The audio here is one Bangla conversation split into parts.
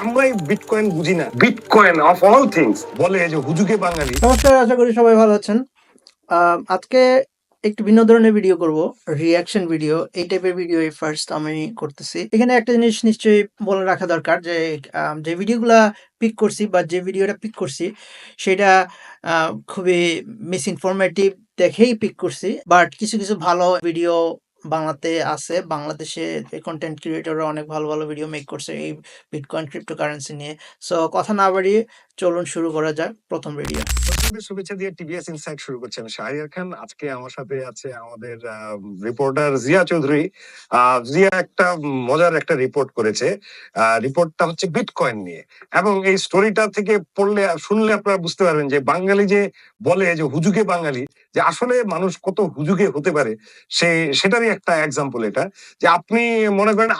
আমরাই বিটকয়েন বুঝি না, বিটকয়েন অফ অল থিংস বলে যে হুজুগে বাঙালি। নমস্কার, আশা করি সবাই ভালো আছেন। আজকে একটু ভিন্ন ধরনের ভিডিও করব, রিয়াকশন ভিডিও। এই টাইপের ভিডিও ফার্স্ট আমি করতেছি। এখানে একটা জিনিস নিশ্চয়ই বলে রাখা দরকার যে যে ভিডিওগুলা পিক করছি বা যে ভিডিওটা পিক করছি সেটা খুবই মিস ইনফরমেটিভ দেখেই পিক করছি। বাট কিছু কিছু ভালো ভিডিও বাংলাতে আছে, বাংলাদেশে কন্টেন্ট ক্রিয়েটররা অনেক ভালো ভালো ভিডিও মেক করছে এই বিটকয়েন ক্রিপ্টোকারেন্সি নিয়ে। সো কথা না বাড়িয়ে চলুন শুরু করা যাক প্রথম ভিডিও। দর্শকদের শুভেচ্ছা দিয়ে টিভিএস ইনসাইট শুরু করছি আমি শাহরিয়ার খান। আজকে আমার সাথে আছে আমাদের রিপোর্টার জিয়া চৌধুরী। জিয়া একটা মজার একটা রিপোর্ট করেছে। রিপোর্টটা হচ্ছে বিটকয়েন নিয়ে, এবং এই স্টোরিটা থেকে পড়লে শুনলে আপনারা বুঝতে পারবেন যে বাঙালি যে বলে যে হুজুগে বাঙালি, যে আসলে মানুষ কত হুজুগে হতে পারে সেটারই একটা এক্সাম্পল এটা। যে আপনি মনে করেন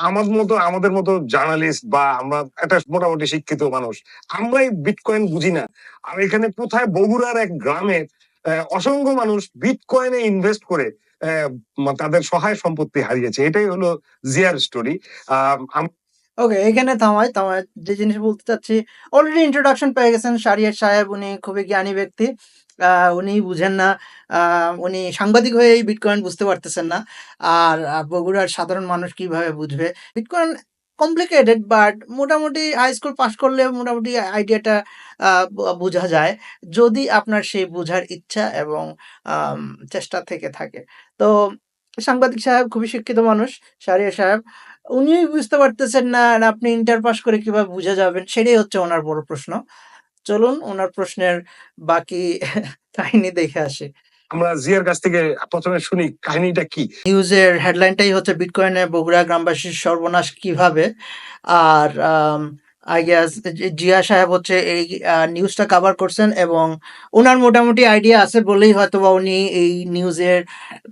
আমাদের মতো জার্নালিস্ট বা আমরা একটা মোটামুটি শিক্ষিত মানুষ, আমরাই বিটকয়েন বুঝি না। আর এখানে কোথায় বগুড়ার এক গ্রামের অসংখ্য মানুষ বিটকয়েনে ইনভেস্ট করে তাদের সহায় সম্পত্তি হারিয়েছে। এটাই হলো জিয়ার স্টোরি। ওকে, এখানে থামায় যে জিনিস বলতে চাচ্ছি, অলরেডি ইন্ট্রোডাকশন পেয়ে গেছেন শাহরিয়ার সাহেব। উনি খুবই জ্ঞানী ব্যক্তি। উনি বুঝেন না, উনি সাংবাদিক হয়ে এই বিটকয়েন বুঝতে পারতেছেন না। আর বগুড়ার সাধারণ মানুষ কিভাবে বুঝবে বিটকয়েন? কমপ্লিকেটেড, বাট মোটামুটি হাই স্কুল পাস করলে মোটামুটি আইডিয়াটা বোঝা যায়, যদি আপনার সেই বোঝার ইচ্ছা এবং চেষ্টা থেকে থাকে। তো সাংবাদিক সাহেব খুবই শিক্ষিত মানুষ, শাহরিয়ার সাহেব। উনি বুঝতে পারতেছেন না, আর আপনি ইন্টার পাস করে কিভাবে বুঝে যাবেন? সেটাই হচ্ছে ওনার বড় প্রশ্ন। চলুন ওনার প্রশ্নের বাকি কাহিনী দেখে আসি। আমরা জিয়ার কাছ থেকে প্রথমে শুনি কাহিনীটা কি। নিউজের হেডলাইনটাই হচ্ছে বিটকয়েনে বগুড়া গ্রামবাসীর সর্বনাশ কিভাবে। আর আই গেস জিয়া সাহেব হচ্ছে এই নিউজটা কভার করছেন এবং ওনার মোটামুটি আইডিয়া আছে বলেই হয়তো বা উনি এই নিউজের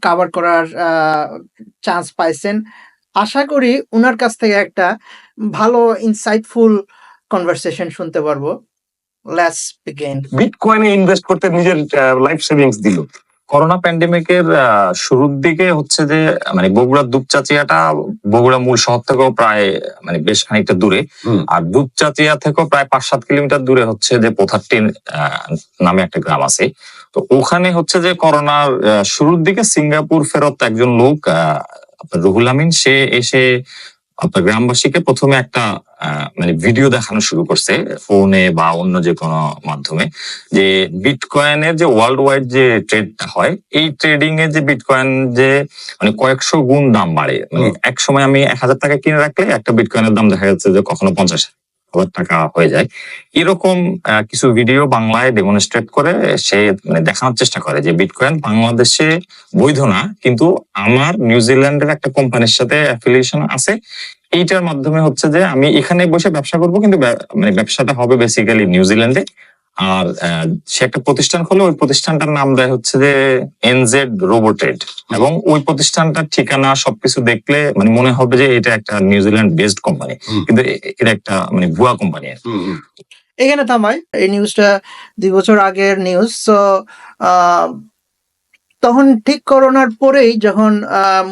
কভার করার চান্স পাইছেন। আশা করি উনার কাছ থেকে একটা ভালো ইনসাইটফুল কনভারসেশন শুনতে পারবো। Let's begin. বিটকয়েনে ইনভেস্ট করতে নিজের লাইফ সেভিংস দিল। করোনা প্যান্ডেমিকের শুরুর দিকে হচ্ছে যে মানে বগুড়ার দুপচাচিয়াটা বগুড়া মূল শহর থেকেও প্রায় মানে বেশ খানিকটা দূরে, আর দুপচাচিয়া থেকেও প্রায় 5-7 কিলোমিটার দূরে হচ্ছে যে পোথারটি নামে একটা গ্রাম আছে। তো ওখানে হচ্ছে যে করোনার শুরুর দিকে সিঙ্গাপুর ফেরত একজন লোক রুহুল আমিন, সে এসে আপনার গ্রামবাসীকে প্রথমে একটা মানে ভিডিও দেখানো শুরু করছে ফোনে বা অন্য যে কোনো মাধ্যমে, যে বিটকয়েনের যে ওয়ার্ল্ড ওয়াইড যে ট্রেডটা হয়, এই ট্রেডিং এ যে বিটকয়েন যে মানে কয়েকশো গুণ দাম বাড়ে। মানে এক সময় আমি 1000 টাকা কিনে রাখলে একটা বিটকয়েনের দাম দেখা যাচ্ছে যে কখনো 50,000 টাকা হয়ে যায়। এরকম কিছু ভিডিও বাংলায় ডেমনস্ট্রেট করে সে মানে দেখানোর চেষ্টা করে যে বিটকয়েন বাংলাদেশে বৈধ না, কিন্তু আমার নিউজিল্যান্ডের একটা কোম্পানির সাথে অ্যাফিলিয়েশন আছে। এইটার মাধ্যমে হচ্ছে যে আমি এখানে বসে ব্যবসা করব, কিন্তু মানে ব্যবসাটা হবে বেসিক্যালি নিউজিল্যান্ডে। আর সে একটা প্রতিষ্ঠান খোলে, ওই প্রতিষ্ঠানটার নাম দেয় হচ্ছে যে এনজেড রোবোটেড, এবং ওই প্রতিষ্ঠানটার ঠিকানা সবকিছু দেখলে মানে মনে হবে যে এটা একটা নিউজিল্যান্ড বেসড কোম্পানি, কিন্তু এটা একটা মানে ভুয়া কোম্পানি। এখানে থামাই, এই নিউজটা 2 বছর আগের নিউজ। সো তখন ঠিক করোনার পরেই যখন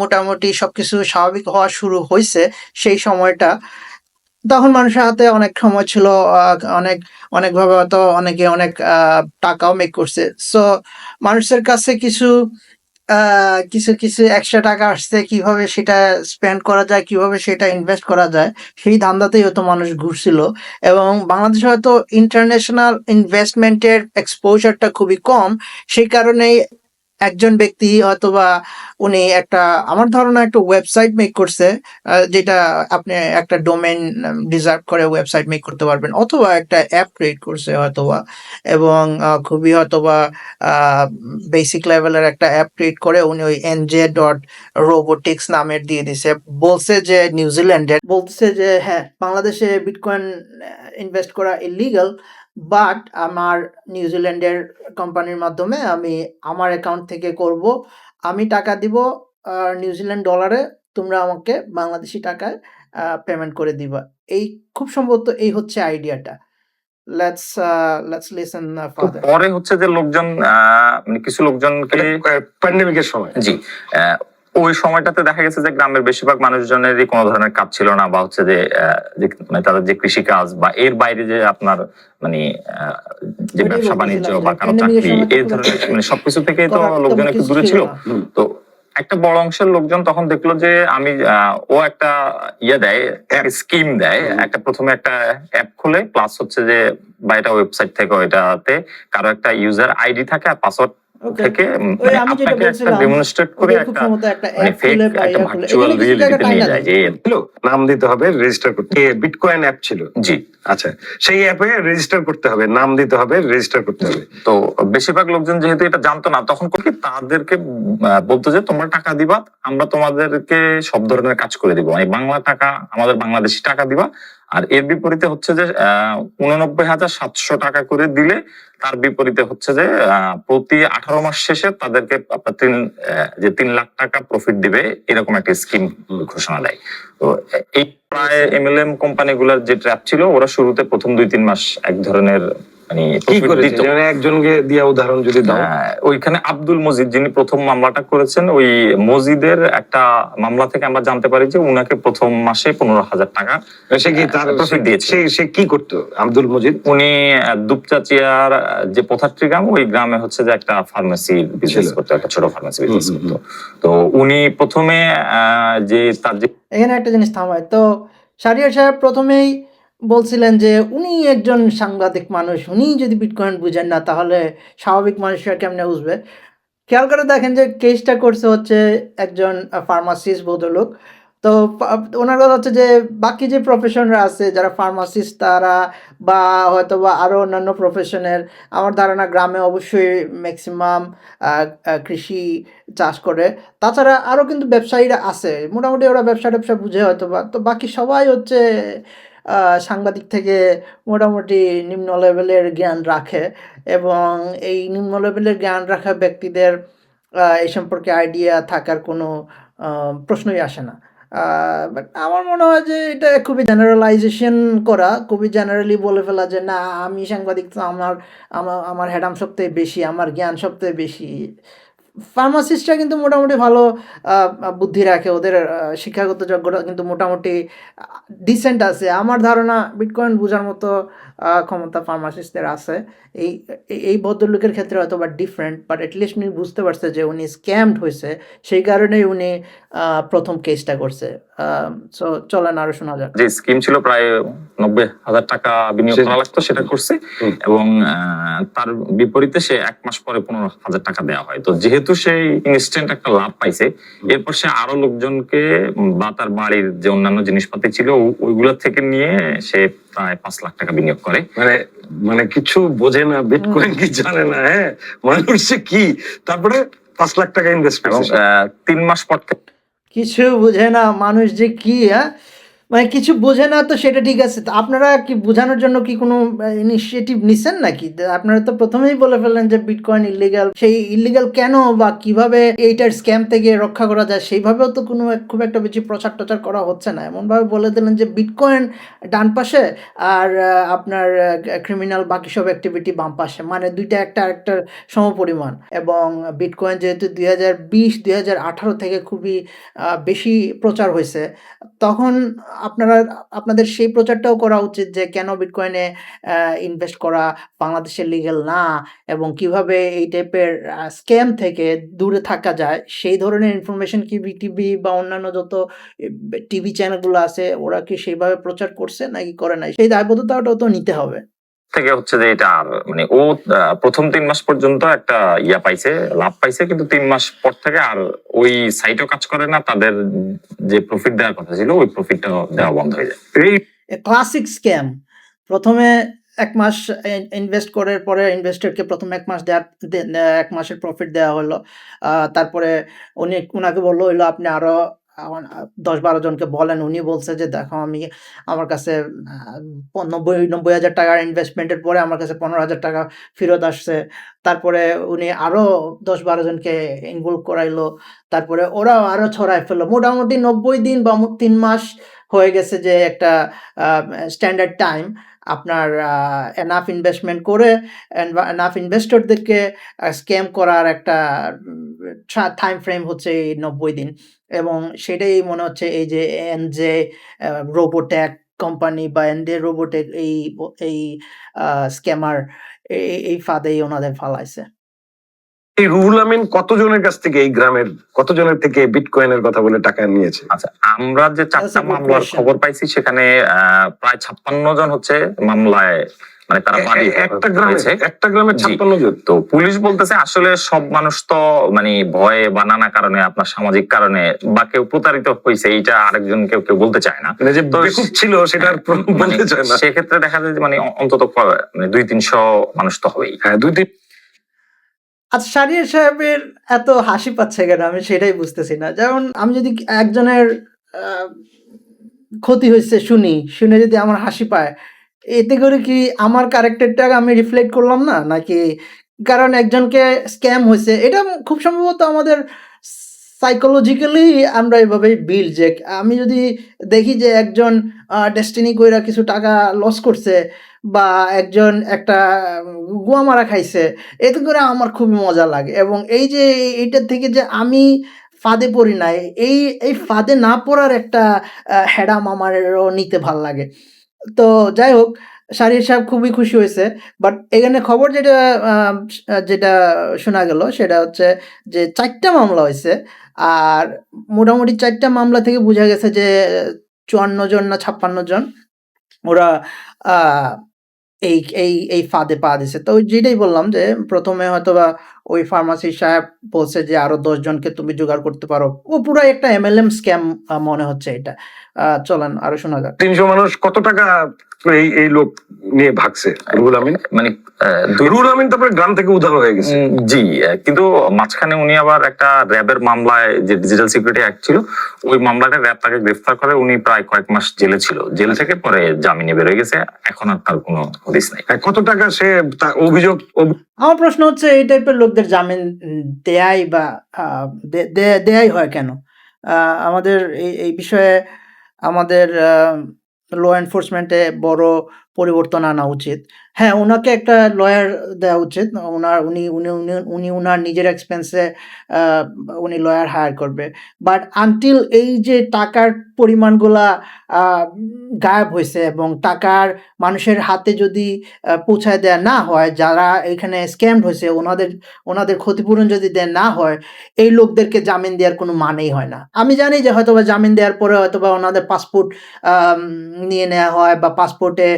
মোটামুটি সবকিছু স্বাভাবিক হওয়া শুরু হয়েছে, সেই সময়টা তখন মানুষের হাতে অনেক সময় ছিল, অনেক অনেকভাবে হয়তো অনেকে অনেক টাকাও মেক করছে। সো মানুষের কাছে কিছু কিছু এক্সট্রা টাকা আসছে, কিভাবে সেটা স্পেন্ড করা যায়, কিভাবে সেটা ইনভেস্ট করা যায়, সেই ধান্দাতেই হয়তো মানুষ ঘুরছিল। এবং বাংলাদেশে হয়তো ইন্টারন্যাশনাল ইনভেস্টমেন্টের এক্সপোজারটা খুবই কম, সেই কারণেই একজন ব্যক্তি হয়তোবা উনি একটা, আমার ধারণা একটা ওয়েবসাইট মেক করছে, যেটা আপনি একটা ডোমেইন রিজার্ভ করে ওয়েবসাইট মেক করতে পারবেন, অথবা একটা অ্যাপ ক্রিয়েট করছে হয়তোবা, এবং খুবই হয়তোবা বেসিক লেভেলের একটা অ্যাপ ক্রিয়েট করে উনি ওই NJ.robotics নামের দিয়ে দিছে। বলছে যে নিউজিল্যান্ডের, বলছে যে হ্যাঁ বাংলাদেশে বিটকয়েন ইনভেস্ট করা ইলিগাল, বাট আমার নিউজিল্যান্ডের কোম্পানির মাধ্যমে আমি আমার অ্যাকাউন্ট থেকে করব, আমি টাকা দিব নিউজিল্যান্ড ডলারে, তোমরা আমাকে বাংলাদেশি টাকায় পেমেন্ট করে দিবা। এই খুব সম্ভবত এই হচ্ছে আইডিয়াটা। Let's listen further. পরে হচ্ছে যে লোকজন মানে কিছু লোকজনকে প্যান্ডেমিকের সময় জি ওই সময়টাতে দেখা গেছে যে গ্রামের বেশিরভাগ মানুষজনেরই কোনো ধরনের কাজ ছিল না, বা হচ্ছে যে মানে তাদের যে কৃষি কাজ বা এর বাইরে যে আপনার মানে যে ওইটাই ব্যবসা বাণিজ্য বলতেছিলাম যে বা কারো প্যান্ডেমিকের চাকরি, সময় তো এই খুব ধরনের একটা মানে সবকিছু থেকেই তো করার লোকজন তেমন একটু কিছু দূরে ছিল ছিল। না। তো একটা বড় অংশের লোকজন তখন দেখলো যে আমি ও একটা দেয়, স্কিম দেয়, একটা প্রথমে একটা অ্যাপ খুলে, প্লাস হচ্ছে যে বা এটা ওয়েবসাইট থেকে ওইটাতে কারো একটা ইউজার আইডি থাকে আর পাসওয়ার্ড ওকে, থেকে ওই মানে আমি যেটা আপনাকে একটা বলছিলাম ডেমনস্ট্রেট করে ওদের খুব একটা সম্ভবত একটা মানে অ্যাপ ফেক খুলে বা একটা ইয়া খুলে ভার্চুয়াল এখানে কিছু জায়গা রিয়েলিটিতে নিয়ে টাইনা যায় দেয়। যে নাম দিতে হবে, রেজিস্টার করতে, বিটকয়েন অ্যাপ ছিল। জি। আচ্ছা, সেই অ্যাপে রেজিস্টার করতে হবে, নাম দিতে হবে, রেজিস্টার করতে হবে। তো বেশিরভাগ লোকজন যেহেতু এটা জানতো না, তখন কি তাদেরকে বলতো যে তোমরা টাকা দিবা, আমরা তোমাদেরকে সব ধরনের কাজ করে দিব, মানে বাংলা টাকা, আমাদের বাংলাদেশি টাকা দিবা, আর এর বিপরীতে হচ্ছে যে 89,700 টাকা করে দিলে তার বিপরীতে হচ্ছে যে প্রতি 18 মাস শেষে তাদেরকে আপনার 3 লাখ টাকা প্রফিট দিবে, এরকম একটা স্কিম ঘোষণা দেয়। তো এই প্রায় এমএলএম কোম্পানিগুলোর যে ট্র্যাপ ছিল, ওরা শুরুতে প্রথম 2-3 মাস এক ধরনের মানে কি profit করেছে দিত। যেমন একজনকে দিয়া উদাহরণ যদি দাও। ওইখানে আব্দুল মজিদ যিনি প্রথম মামলাটা করেছেন, ওই মজিদের একটা মামলা থেকে আমরা জানতে পারি যে উনাকে প্রথম মাসে 15,000 টাকা সে কি তার প্রফিট দিয়েছে। সে কি করতো আব্দুল মজিদ? উনি দুপচাচিয়ার যে পথারটি গ্রাম, ওই গ্রামে হচ্ছে যে একটা ফার্মেসি বিজনেস করতো, একটা ছোট ফার্মেসি বিজনেস করতো। তো উনি প্রথমে যে তার যে এখানে একটা জিনিস থামায় তো, শাহরিয়ার সাহেব প্রথমেই বলছিলেন যে উনি একজন সাংবাদিক মানুষ, উনি যদি বিটকয়েন বুঝেন না তাহলে স্বাভাবিক মানুষরা কেমনে বুঝবে। খেয়াল করে দেখেন যে কেসটা করছে হচ্ছে একজন ফার্মাসিস্ট ভদ্রলোক। তো ওনার কথা হচ্ছে যে বাকি যে প্রফেশনরা আছে যারা ফার্মাসিস্ট তারা বা হয়তো বা আরও অন্যান্য প্রফেশনের, আমার ধারণা গ্রামে অবশ্যই ম্যাক্সিমাম কৃষি চাষ করে। তাছাড়া আরও কিন্তু ব্যবসায়ীরা আছে, মোটামুটি ওরা ব্যবসা বুঝে হয়তো বা। তো বাকি সবাই হচ্ছে সাংবাদিক থেকে মোটামুটি নিম্ন লেভেলের জ্ঞান রাখে, এবং এই নিম্ন লেভেলের জ্ঞান রাখা ব্যক্তিদের এই সম্পর্কে আইডিয়া থাকার কোনো প্রশ্নই আসে না। বাট আমার মনে হয় যে এটা খুবই জেনারেলাইজেশন করা, খুবই জেনারেলি বলে ফেলা যে না আমি সাংবাদিক, তো আমার হেডাম সবথেকে বেশি, আমার জ্ঞান সবথেকে বেশি। ফার্মাসিস্টরা কিন্তু মোটামুটি ভালো বুদ্ধি রাখে, ওদের শিক্ষাগত যোগ্যতা কিন্তু মোটামুটি ডিসেন্ট আছে। আমার ধারণা বিটকয়েন বোঝার মতো ক্ষমতা ফার্মাসিস্টদের আছে। এই এই ভদ্রলোকের ক্ষেত্রে হয়তো বা ডিফারেন্ট, বাট অ্যাটলিস্ট উনি বুঝতে পারছে যে উনি স্ক্যামড হয়েছে, সেই কারণেই উনি প্রথম কেসটা করছে। সো চলেন আরো শোনা যাক। যে স্কিম ছিল প্রায় 90,000 টাকা বিনিয়োগ করা লাগতো, সেটা করছে, এবং তার বিপরীতে সে 1 মাস পরে 15,000 টাকা দেওয়া হয়। তো যেহেতু সে ইনস্ট্যান্ট একটা লাভ পাইছে, এরপর সে আরো লোকজনকে বা তার বাড়ির যে অন্যান্য জিনিসপাতি ছিল ওইগুলো থেকে নিয়ে সে প্রায় 5 লাখ টাকা বিনিয়োগ করে। মানে কিছু বোঝে না, বিটকয়েন কি জানে না, হ্যাঁ মানুষ কি, তারপরে 5 লাখ টাকা ইনভেস্ট এবং করছে। 3 মাস পর কিছু বোঝে না মানুষ যে কি, হ্যাঁ মানে কিছু বোঝে না, তো সেটা ঠিক আছে। তো আপনারা কি বোঝানোর জন্য কি কোনো ইনিশিয়েটিভ নিছেন নাকি? আপনারা তো প্রথমেই বলে ফেললেন যে বিটকয়েন ইলিগাল, সেই ইলিগাল কেন বা কিভাবে এইটার স্ক্যাম থেকে রক্ষা করা যায় সেইভাবেও তো কোনো খুব একটা বেশি প্রচার টচার করা হচ্ছে না। এমনভাবে বলে দিলেন যে বিটকয়েন ডান পাশে আর আপনার ক্রিমিনাল বাকি সব অ্যাক্টিভিটি বাম পাশে, মানে দুইটা একটা আরেকটার সমপরিমাণ। এবং বিটকয়েন যেহেতু 2018 থেকে খুবই বেশি প্রচার হয়েছে, তখন আপনাদের সেই প্রচারটাও করা উচিত যে কেন বিটকয়েনে ইনভেস্ট করা বাংলাদেশে লিগ্যাল না, এবং কিভাবে এই টাইপের স্ক্যাম থেকে দূরে থাকা যায়। সেই ধরনের ইনফরমেশন কি বিটিভি বা অন্যান্য যত টিভি চ্যানেলগুলো আছে ওরা কি সেইভাবে প্রচার করছে নাকি করে নাই, সেই দায়বদ্ধতাটাও তো নিতে হবে। থেকে হচ্ছে যে এটা আর মানে ও প্রথম 3 মাস পর্যন্ত একটা পাইছে, লাভ পাইছে, কিন্তু 3 মাস পর থেকে আর ওই সাইটও কাজ করে না, তাদের যে প্রফিট দেওয়ার কথা ছিল ওই প্রফিটটা দেওয়া বন্ধ হয়ে যায়। এই ক্লাসিক স্ক্যাম। প্রথমে 1 মাস ইনভেস্ট করার পরে ইনভেস্টরকে প্রথম 1 মাস 1 মাসের প্রফিট দেওয়া হলো। তারপরে উনাকে বলল হইলো আপনি আরো 10-12 জনকে বলেন। উনি বলছে যে দেখো আমার কাছে 90,000 টাকার ইনভেস্টমেন্টের পরে আমার কাছে 15,000 টাকা ফেরত আসছে। তারপরে উনি আরো 10-12 জনকে ইনভলভ করাইলো। তারপরে ওরাও আরো ছড়ায় ফেললো। মোটামুটি 90 দিন বা 3 মাস হয়ে গেছে যে একটা স্ট্যান্ডার্ড টাইম আপনার এনাফ ইনভেস্টমেন্ট করে এনাফ ইনভেস্টরদেরকে স্ক্যাম করার একটা টাইম ফ্রেম হচ্ছে এই 90 দিন এবং সেটাই মনে হচ্ছে এই যে এনজে রোবোটেক কোম্পানি বা এনজে রোবোটেক এই স্ক্যামার এই ফাঁদেই ওনাদের ফালাইছে। এই রুহুল আমিন কতজনের কাছ থেকে, এই গ্রামের কতজনের থেকে বিটকয়েনের কথা বলে টাকা নিয়েছে? আচ্ছা, আমরা যে That's a 4টা good মামলার question. খবর পাইছি সেখানে প্রায় 56 জন হচ্ছে মামলায় মানে তারা বাদী একটা গ্রামে জি। 56 জন। তো পুলিশ বলতেছে আসলে সব মানুষ তো মানে ভয়ে বা নানা কারণে আপনার সামাজিক কারণে বা কেউ প্রতারিত হয়েছে এইটা আরেকজন কেউ বলতে চায় না। মানে যে তো বেকুব ছিল সেটা আর মানে বলতে চায় না। সেক্ষেত্রে দেখা যায় যে মানে অন্তত মানে 200-300 মানুষ তো হবেই। হ্যাঁ, 2-3 আচ্ছা, শাহরিয়ার সাহেবের এত হাসি পাচ্ছে কেন আমি সেটাই বুঝতেছি না। যেমন আমি যদি একজনের ক্ষতি হয়েছে শুনে যদি আমার হাসি পায়, এতে করে কি আমার ক্যারেক্টারটা আমি রিফ্লেক্ট করলাম না? নাকি কারণ একজনকে স্ক্যাম হয়েছে, এটা খুব সম্ভবত আমাদের সাইকোলজিক্যালি আমরা এভাবেই বিল্ড যে আমি যদি দেখি যে একজন ডেস্টিনি কইরা কিছু টাকা লস করছে বা একজন একটা গুয়া মারা খাইছে, এতে করে আমার খুবই মজা লাগে এবং এই যে এইটার থেকে যে আমি ফাঁদে পড়ি নাই, এই ফাঁদে না পড়ার একটা হ্যাডাম আমারও নিতে ভাল লাগে। তো যাই হোক, শাহরিয়ার সাহেব খুবই খুশি হয়েছে। বাট এখানে খবর যেটা শোনা গেল সেটা হচ্ছে যে 4টা মামলা হয়েছে। আর মোটামুটি 4টা মামলা থেকে বোঝা গেছে যে 54 জন না 56 জন ওরা আ এই ফাঁদে পা দিছে। তো যেটাই বললাম যে ১ম এ হয়তোবা ওই ফার্মাসি সাহেব বলছে যে আরো ১০ জনকে তুমি জোগাড় করতে পারো। ও পুরাই একটা MLM স্ক্যাম মনে হচ্ছে এটা। চলেন আরো শোনা যাক। 300 মানুষ কত টাকা এই লোক নিয়ে ভাগছে রুহুল আমিন? মানে রুহুল আমিন তারপরে গ্রাম থেকে উধাও হয়ে গেছে। জি, কিন্তু মাঝখানে উনি আবার একটা র্যাবের মামলায় যে ডিজিটাল সিকিউরিটি অ্যাক্ট ছিল ওই মামলাটা র্যাব তাকে গ্রেফতার করে, উনি প্রায় কয়েক মাস জেলে ছিল, জেল থেকে পরে জামিনে বের হয়ে গেছে, এখন আর তার কোনো হদিস নাই। কত টাকা সে অভিযোগ? আমার প্রশ্ন হচ্ছে এই টাইপের লোকদের জামিন দেয়াই বা দেয়াই হয় কেন? আমাদের এই বিষয়ে আমাদের ল এনফোর্সমেন্টে বড় পরিবর্তন আনা উচিত। হ্যাঁ, উনাকে একটা লয়ার দেওয়া উচিত। উনি উনার নিজের এক্সপেন্সে আ উনি লয়ার হায়ার করবে। বাট আনটিল এই যে টাকার পরিমাণগুলা আ গায়েব হইছে এবং টাকার মানুষের হাতে যদি পৌঁছায় দেয়া না হয়, যারা এখানে স্ক্যামড হইছে ওনাদের ক্ষতিপূরণ যদি দেয়া না হয়, এই লোকদেরকে জামিন দেওয়ার কোনো মানেই হয় না। আমি জানি যে হয়তোবা জামিন দেওয়ার পরে হয়তোবা ওনাদের পাসপোর্ট নিয়ে নেয়া হয় বা পাসপোর্টে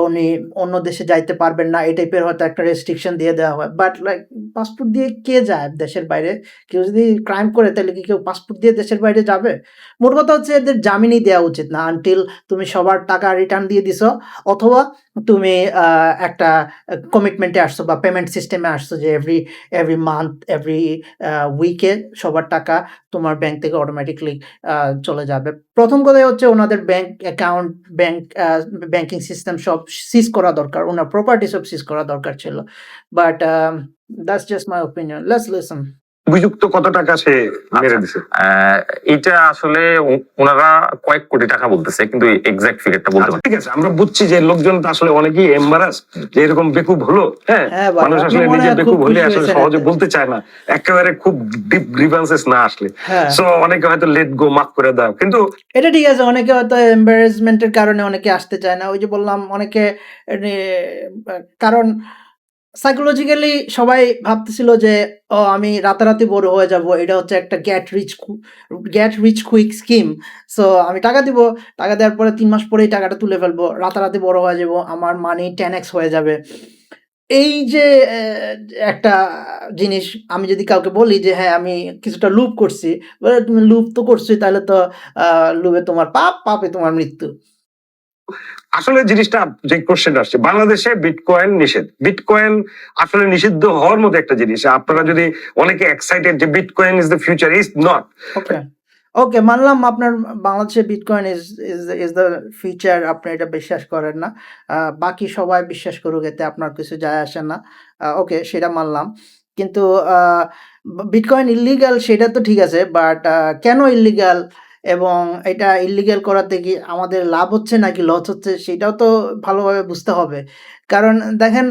উনি অন্য দেশে যাইতে পারবেন না, এই টাইপের হয়তো একটা রেস্ট্রিকশন দিয়ে দেওয়া হয়। বাট লাইক পাসপোর্ট দিয়ে কে যায় দেশের বাইরে? কেউ যদি ক্রাইম করে তাহলে কি কেউ পাসপোর্ট দিয়ে দেশের বাইরে যাবে? মোট কথা হচ্ছে এদের জামিনই দেওয়া উচিত না আনটিল তুমি সবার টাকা রিটার্ন দিয়ে দিছো অথবা তুমি একটা কমিটমেন্টে আসছো বা পেমেন্ট সিস্টেমে আসছো যে এভরি মান্থ এভরি উইকে সবার টাকা তোমার ব্যাংক থেকে অটোমেটিকলি চলে যাবে। প্রথম কথাই হচ্ছে ওনাদের ব্যাংক অ্যাকাউন্ট, ব্যাংকিং সিস্টেম সব সিজ করা দরকার। ওনার প্রপার্টি সব সিজ করা দরকার ছিল। But that's just my opinion. Let's listen. অভিযুক্ত কত টাকা সে মেরে দিছে? এটা আসলে ওনারা কয়েক কোটি টাকা বলতেছে, কিন্তু এক্সাক্ট ফিগারটা বলতে পারছি না। ঠিক আছে, আমরা বুঝছি যে লোকজন তো আসলে অনেকেই এম্বারাস যে এরকম বেকুব হলো। হ্যাঁ, হ্যাঁ ভাই, মানুষ আপনি আসলে মনে নিজে হয় খুব বেকুব হলে খুশি আসলে হয়েছেন সহজে এতে। বলতে চায় না, একেবারে খুব ডিপ গ্রিভান্সেস না আসলে। হ্যাঁ। সো অনেকে হয়তো লেট গো, মাফ করে দাও। কিন্তু এটা ঠিক আছে, অনেকে হয়তো এম্বারাসমেন্ট এর কারণে অনেকে আসতে চায় না। ওই যে বললাম অনেকে কারণ সাইকোলজিক্যালি সবাই ভাবতেছিল যে আমি রাতারাতি বড় হয়ে যাব, এটা হচ্ছে একটা get rich quick scheme. So আমি টাকা দিব, টাকা দেওয়ার পরে 3 মাস পরেই টাকাটা তুলে ফেলবো, রাতারাতি বড় হয়ে যাব, আমার মানি 10x হয়ে যাবে। এই যে একটা জিনিস আমি যদি কাউকে বলি যে হ্যাঁ আমি কিছুটা লুপ করছি, বলে তুমি লুপ তো করছোই, তাহলে তো লুপে তোমার পাপে তোমার মৃত্যু। আসলে জিনিসটা যে কোশ্চেন আসছে, বাংলাদেশে বিটকয়েন নিষেধ। বিটকয়েন আসলে নিষিদ্ধ হওয়ার মতো একটা জিনিস। আপনারা যদি অনেকে এক্সাইটেড যে bitcoin is the future, is not. Okay, মানলাম আপনার বাংলাদেশে বিটকয়েন ইজ দ্য ফিউচার, আপনি এটা বিশ্বাস করেন না। বাকি সবাই বিশ্বাস করুক, এতে আপনার কিছু যায় আসে না। ওকে, সেটা মানলাম। কিন্তু বিটকয়েন ইল্লিগাল সেটা তো ঠিক আছে, বাট কেন ইল্লিগাল এবং এটা ইল্লিগ্যাল করাতে কি আমাদের লাভ হচ্ছে নাকি লস হচ্ছে সেটাও তো ভালোভাবে বুঝতে হবে। কারণ দেখেন,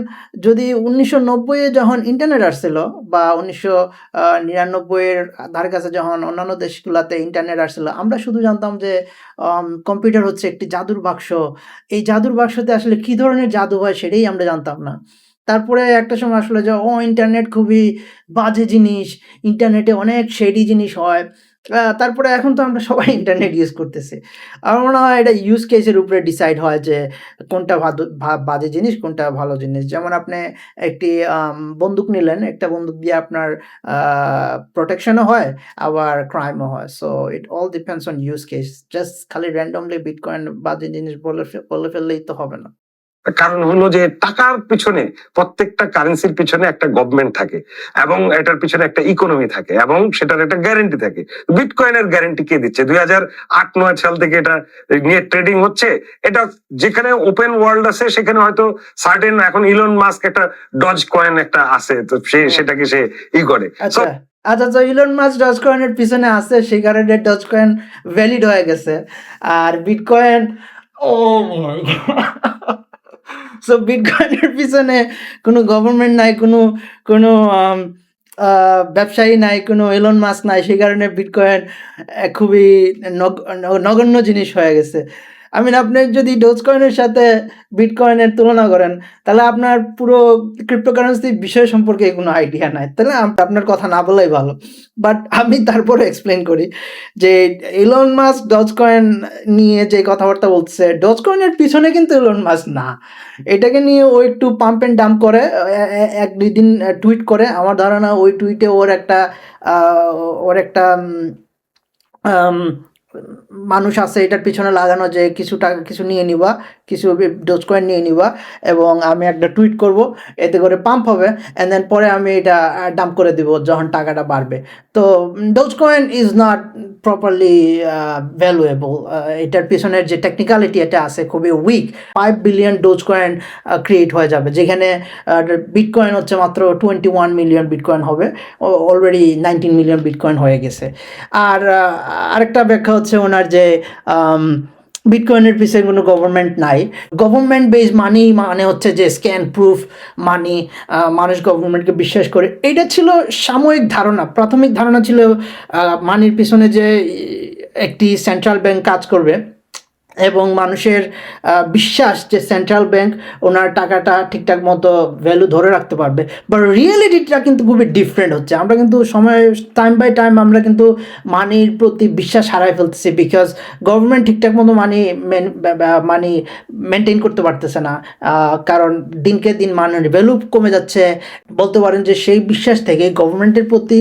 যদি ১৯৯০ এ যখন ইন্টারনেট আসছিল বা ১৯৯৯ এর ধারে কাছে যখন অন্যান্য দেশগুলাতে ইন্টারনেট আসছিল, আমরা শুধু জানতাম যে কম্পিউটার হচ্ছে একটি জাদুর বাক্স। এই জাদুর বাক্সতে আসলে কি ধরনের জাদু হয় সেটাই আমরা জানতাম না। তারপরে একটা সময় আসলো যে ইন্টারনেট খুবই বাজে জিনিস, ইন্টারনেটে অনেক শেডি জিনিস হয়। তারপরে এখন তো আমরা সবাই ইন্টারনেট ইউজ করতেছি। আমার মনে হয় এটা ইউজ কেসের উপরে ডিসাইড হয় যে কোনটা বাজে জিনিস, কোনটা ভালো জিনিস। যেমন আপনি একটি বন্দুক নিলেন, একটা বন্দুক দিয়ে আপনার প্রোটেকশনও হয় আবার ক্রাইমও হয়। So it all depends on use case. Just খালি র‍্যান্ডমলি বিটকয়েন বাজে জিনিস বলে ফেললেই তো হবে না। কারণ হলো যে টাকার পিছনে, প্রত্যেকটা কারেন্সির পিছনে একটা গভর্নমেন্ট থাকে এবং এটার পিছনে একটা ইকোনমি থাকে এবং সেটার একটা গ্যারেন্টি থাকে। বিটকয়েনের গ্যারেন্টি কে দিচ্ছে? ২০০৮-৯ সাল থেকে এটা নিয়ে ট্রেডিং হচ্ছে। এটা যেখানে ওপেন ওয়ার্ল্ড আছে সেখানে হয়তো সার্টেন, এখন ইলন মাস্ক একটা ডজ কয়েন একটা আছে, তো সেটাকে সে করে। আচ্ছা, তো ইলন মাস্ক ডজ কয়েনের পিছনে আছে, সেই কারণে ডজ কয়েন ভ্যালিড হয়ে গেছে। আর বিটকয়েন, ও মাই গড! সো বিটকয়েনের পিছনে কোনো গভর্নমেন্ট নাই, কোনো ব্যবসায়ী নাই, কোনো এলন মাস্ক নাই। সেই কারণে বিটকয়েন খুবই নগণ্য জিনিস হয়ে গেছে। আপনি যদি ডোজকয়েনের সাথে বিটকয়েনের তুলনা করেন, তাহলে আপনার পুরো ক্রিপ্টোকারেন্সি বিষয় সম্পর্কে কোনো আইডিয়া নাই। তাহলে আপনার কথা না বলাই ভালো। বাট আমি তারপরে এক্সপ্লেইন করি যে এলন মাস্ক ডোজকয়েন নিয়ে যে কথাবার্তা বলছে, ডোজকয়েনের পিছনে কিন্তু এলন মাস্ক না। এটাকে নিয়ে ও একটু পাম্প অ্যান্ড ডাম্প করে, ১-২ দিন টুইট করে। আমার ধারণা ওই টুইটে ওর একটা মানুষ আছে এটার পিছনে লাগানো, যে কিছু নিয়ে নিবা, কিছু ডোজকয়েন নিয়ে নিবা এবং আমি একটা টুইট করব, এতে করে পাম্প হবে, অ্যান্ড দেন পরে আমি এটা ডাম্প করে দিব যখন টাকাটা বাড়বে। তো Dogecoin is not properly valuable. এটার পিছনের যে টেকনিক্যালিটি এটা আছে খুবই উইক। 5 বিলিয়ন ডোজকয়েন ক্রিয়েট হয়ে যাবে, যেখানে বিটকয়েন হচ্ছে মাত্র 21 মিলিয়ন বিটকয়েন হবে। অলরেডি 19 মিলিয়ন বিটকয়েন হয়ে গেছে। আর আরেকটা ব্যাখ্যা হচ্ছে ওনার যে বিটকয়েনের পিছনে কোনো গভর্নমেন্ট নাই। গভর্নমেন্ট বেস মানি মানে হচ্ছে যে স্ক্যান প্রুফ মানি, মানুষ গভর্নমেন্টকে বিশ্বাস করে। এটা ছিল সাময়িক ধারণা, প্রাথমিক ধারণা ছিল মানির পিছনে যে একটি সেন্ট্রাল ব্যাংক কাজ করবে এবং মানুষের বিশ্বাস যে সেন্ট্রাল ব্যাংক ওনার টাকাটা ঠিকঠাক মতো ভ্যালু ধরে রাখতে পারবে। বাট রিয়েলিটিটা কিন্তু খুবই ডিফারেন্ট হচ্ছে। আমরা কিন্তু টাইম বাই টাইম আমরা কিন্তু মানির প্রতি বিশ্বাস হারাই ফেলতেছি, বিকজ গভর্নমেন্ট ঠিকঠাক মতো মানি মেনটেন করতে পারতেছে না। কারণ দিনকে দিন মানির ভ্যালু কমে যাচ্ছে। বলতে পারেন যে সেই বিশ্বাস থেকে, গভর্নমেন্টের প্রতি